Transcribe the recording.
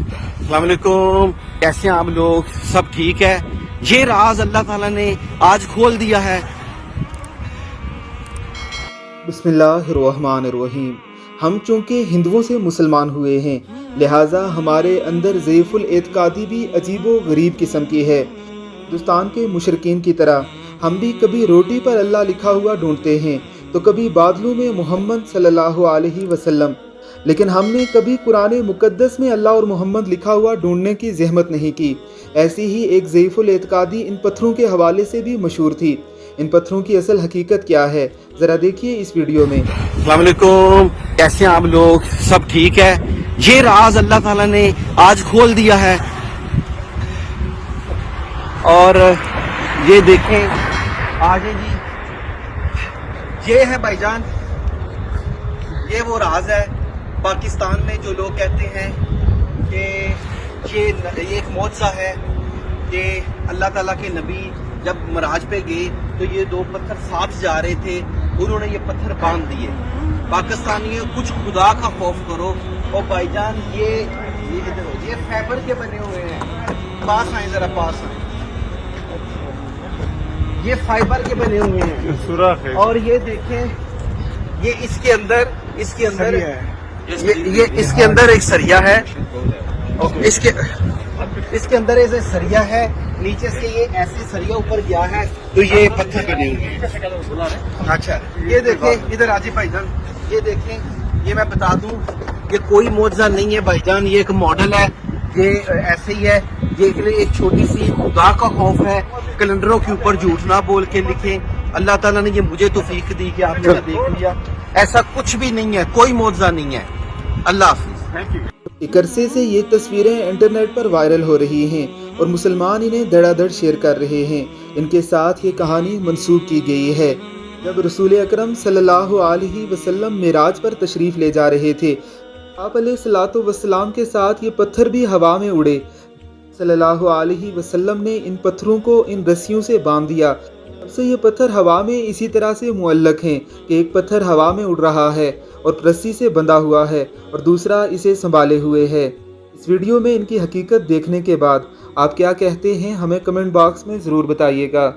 अस्सलाम वालेकुम, कैसे हैं आप लोग? सब ठीक है? ये राज अल्लाह ताला ने आज खोल दिया है। बिस्मिल्लाहिर्रहमानिर्रहीम। हम चूँकि हिंदुओं से मुसलमान हुए हैं, लिहाजा हमारे अंदर ज़ईफ़ुल एतकादी भी अजीबो गरीब किस्म की है। हिंदुस्तान के मुशरिकीन की तरह हम भी कभी रोटी पर अल्लाह लिखा हुआ ढूंढते हैं तो कभी बादलों में मोहम्मद सल्लल्लाहु अलैहि वसल्लम, लेकिन हमने कभी कुरान मुक़द्दस में अल्लाह और मोहम्मद लिखा हुआ ढूंढने की ज़हमत नहीं की। ऐसी ही एक ज़ईफ़ुल एतकादी इन पत्थरों के हवाले से भी मशहूर थी। इन पत्थरों की असल हकीकत क्या है, ज़रा देखिए इस वीडियो में। अस्सलाम वालेकुम, कैसे हैं आप लोग? सब ठीक है? ये राज अल्लाह ताला ने आज खोल दिया है। और ये देखें, आगे जी, ये है भाईजान, ये वो राज है। पाकिस्तान में जो लोग कहते हैं कि ये एक मौजज़ा है कि अल्लाह ताला के नबी जब मराज पे गए तो ये दो पत्थर साथ जा रहे थे, उन्होंने ये पत्थर बांध दिए। पाकिस्तानियों, कुछ खुदा का खौफ करो। और भाईजान ये फाइबर के बने हुए हैं। पास आए, जरा पास आए। ये फाइबर के बने हुए हैं, सुराख है। और ये देखें, ये इसके अंदर ये इसके अंदर एक सरिया है। इसके अंदर ऐसे सरिया है, नीचे से ये ऐसे सरिया ऊपर गया है तो ये पत्थर बने हुए हैं। अच्छा, ये देखें इधर आजी भाईजान, ये देखें, ये मैं बता दूं, ये कोई मौजज़ा नहीं है भाईजान, ये एक मॉडल है। ये ऐसे ही है। ये एक छोटी सी खुदा का खौफ है। कैलेंडरों के ऊपर झूठ ना बोल के लिखें। अल्लाह ताला ने ये मुझे तौफीक दी कि आपने देख लिया। ऐसा कुछ भी नहीं है, कोई मौजज़ा नहीं है। अल्लाह हाफिज़। एक अरसे से ये तस्वीरें इंटरनेट पर वायरल हो रही हैं और मुसलमान इन्हें धड़ाधड़ शेयर कर रहे हैं। इनके साथ ये कहानी मंसूब की गई है। जब रसूल अकरम सल्लल्लाहु अलैहि वसल्लम मिराज पर तशरीफ़ ले जा रहे थे, आप अलैहिस्सलातु वस्सलाम के साथ ये पत्थर भी हवा में उड़े। सल्लल्लाहु अलैहि वसल्लम ने इन पत्थरों को इन रस्सियों से बांध दिया। तब से ये पत्थर हवा में इसी तरह से मुअल्लक हैं कि एक पत्थर हवा में उड़ रहा है और रस्सी से बंधा हुआ है और दूसरा इसे संभाले हुए है। इस वीडियो में इनकी हकीकत देखने के बाद आप क्या कहते हैं, हमें कमेंट बॉक्स में ज़रूर बताइएगा।